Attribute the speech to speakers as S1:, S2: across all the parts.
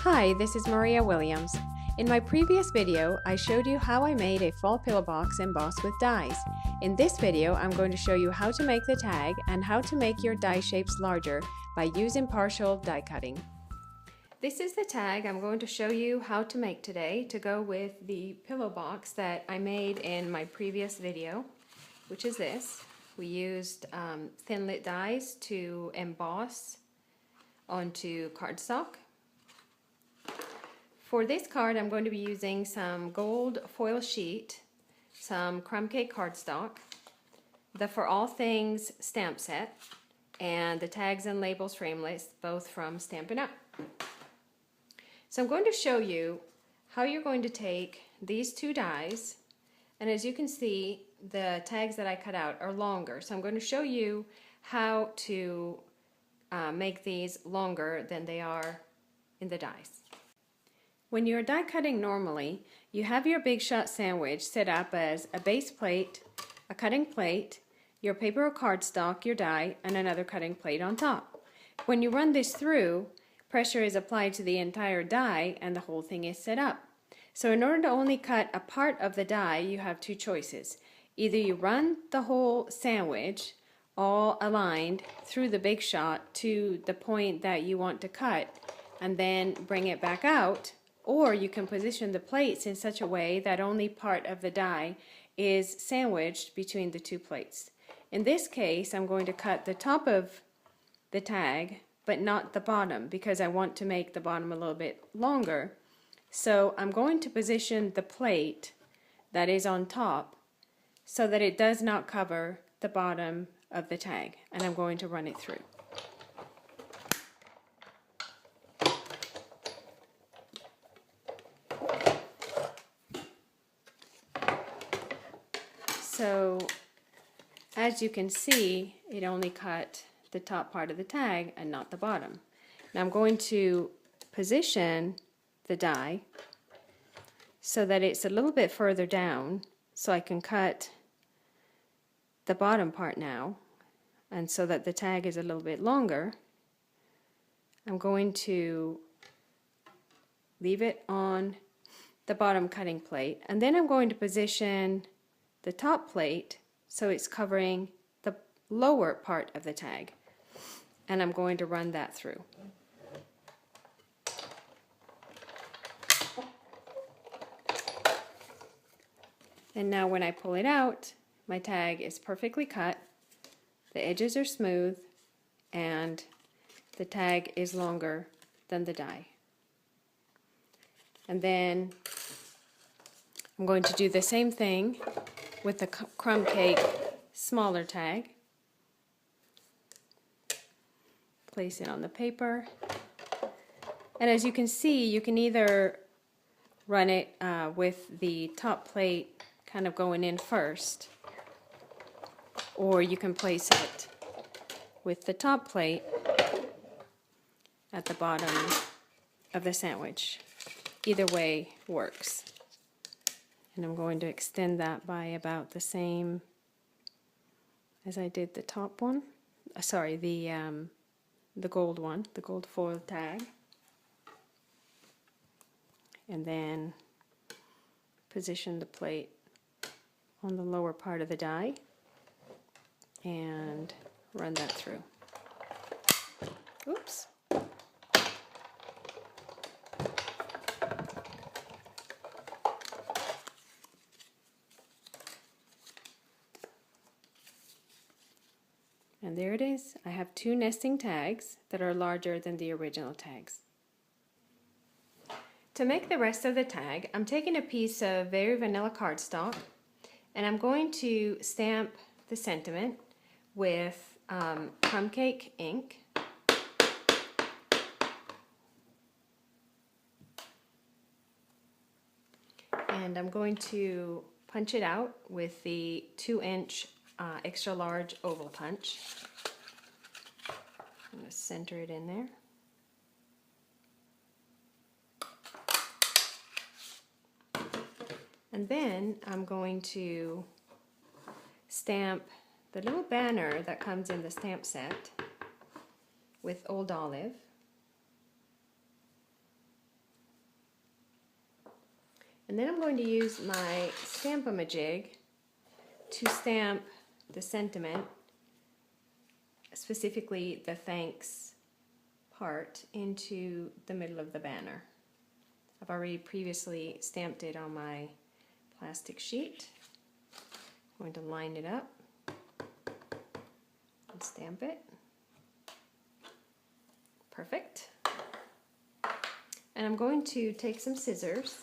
S1: Hi, this is Maria Williams. In my previous video, I showed you how I made a fall pillow box embossed with dies. In this video, I'm going to show you how to make the tag and how to make your die shapes larger by using partial die cutting. This is the tag I'm going to show you how to make today to go with the pillow box that I made in my previous video, which is this. We used Thinlit dies to emboss onto cardstock. For this card, I'm going to be using some gold foil sheet, some crumb cake cardstock, the For All Things stamp set, and the tags and labels framelits, both from Stampin' Up. So I'm going to show you how you're going to take these two dies, and as you can see, the tags that I cut out are longer. So I'm going to show you how to make these longer than they are in the dies. When you're die cutting normally, you have your Big Shot sandwich set up as a base plate, a cutting plate, your paper or cardstock, your die, and another cutting plate on top. When you run this through, pressure is applied to the entire die and the whole thing is set up. So in order to only cut a part of the die, you have two choices. Either you run the whole sandwich all aligned through the Big Shot to the point that you want to cut and then bring it back out, or you can position the plates in such a way that only part of the die is sandwiched between the two plates. In this case, I'm going to cut the top of the tag, but not the bottom, because I want to make the bottom a little bit longer. So I'm going to position the plate that is on top so that it does not cover the bottom of the tag, and I'm going to run it through. So as you can see, it only cut the top part of the tag and not the bottom. Now I'm going to position the die so that it's a little bit further down so I can cut the bottom part now, and so that the tag is a little bit longer. I'm going to leave it on the bottom cutting plate, and then I'm going to position the top plate so it's covering the lower part of the tag, and I'm going to run that through. And now when I pull it out, my tag is perfectly cut, the edges are smooth, and the tag is longer than the die. And then I'm going to do the same thing with the crumb cake smaller tag. Place it on the paper, and as you can see, you can either run it with the top plate kind of going in first, or you can place it with the top plate at the bottom of the sandwich. Either way works. And I'm going to extend that by about the same as I did the top one. Sorry, the gold one, the gold foil tag. And then position the plate on the lower part of the die and run that through. Oops. And there it is. I have two nesting tags that are larger than the original tags. To make the rest of the tag, I'm taking a piece of very vanilla cardstock, and I'm going to stamp the sentiment with crumb cake ink. And I'm going to punch it out with the 2-inch extra large oval punch. I'm going to center it in there. And then I'm going to stamp the little banner that comes in the stamp set with Old Olive. And then I'm going to use my Stamp-A-Majig to stamp the sentiment, specifically the thanks part, into the middle of the banner. I've already previously stamped it on my plastic sheet. I'm going to line it up and stamp it. Perfect. And I'm going to take some scissors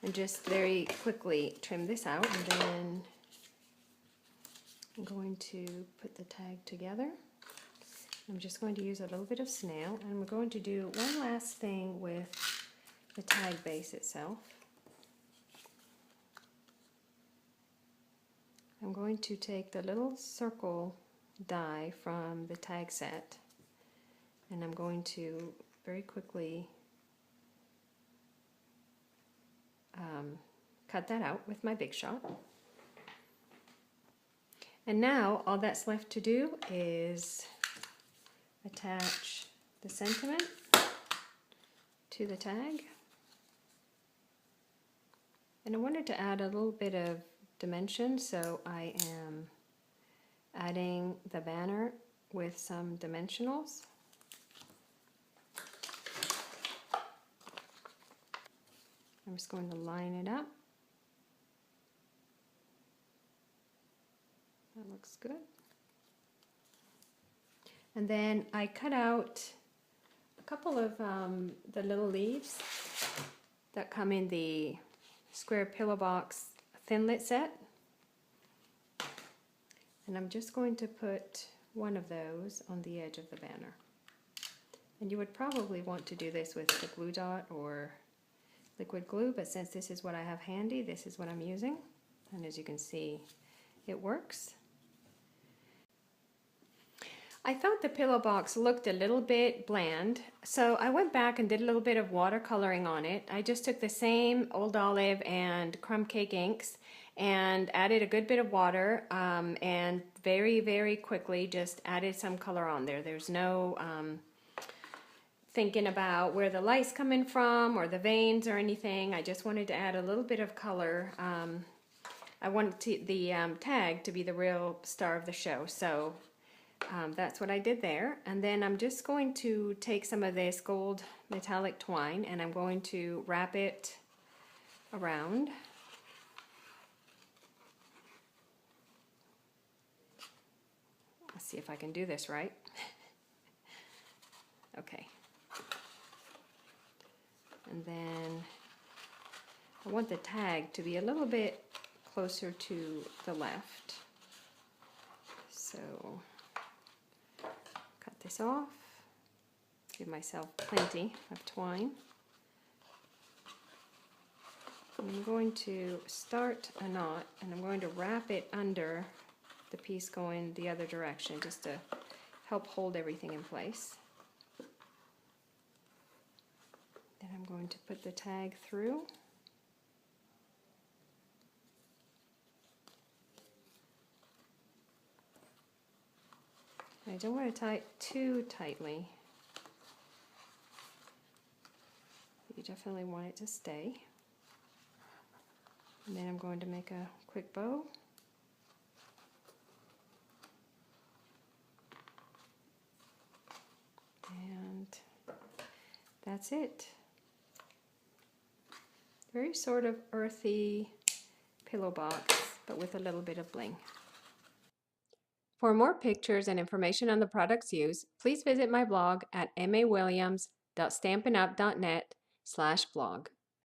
S1: and just very quickly trim this out, and then I'm going to put the tag together. I'm just going to use a little bit of snail, and we're going to do one last thing with the tag base itself. I'm going to take the little circle die from the tag set, and I'm going to very quickly cut that out with my Big Shot. And now all that's left to do is attach the sentiment to the tag. And I wanted to add a little bit of dimension, so I am adding the banner with some dimensionals. I'm just going to line it up. That looks good. And then I cut out a couple of the little leaves that come in the square pillow box Thinlit set. And I'm just going to put one of those on the edge of the banner. And you would probably want to do this with the glue dot or liquid glue, but since this is what I have handy, this is what I'm using. And as you can see, it works. I thought the pillow box looked a little bit bland, so I went back and did a little bit of watercoloring on it. I just took the same Old Olive and Crumb Cake inks and added a good bit of water, and very, very quickly just added some color on there. There's no thinking about where the light's coming from or the veins or anything. I just wanted to add a little bit of color. I wanted the tag to be the real star of the show, so that's what I did there. And then I'm just going to take some of this gold metallic twine and I'm going to wrap it around. Let's see if I can do this right. Okay. And then I want the tag to be a little bit closer to the left. So cut this off, give myself plenty of twine. I'm going to start a knot and I'm going to wrap it under the piece going the other direction just to help hold everything in place. Then I'm going to put the tag through. I don't want to tie it too tightly. You definitely want it to stay. And then I'm going to make a quick bow. And that's it. Very sort of earthy pillow box, but with a little bit of bling. For more pictures and information on the products used, please visit my blog at mawilliams.stampinup.net/blog.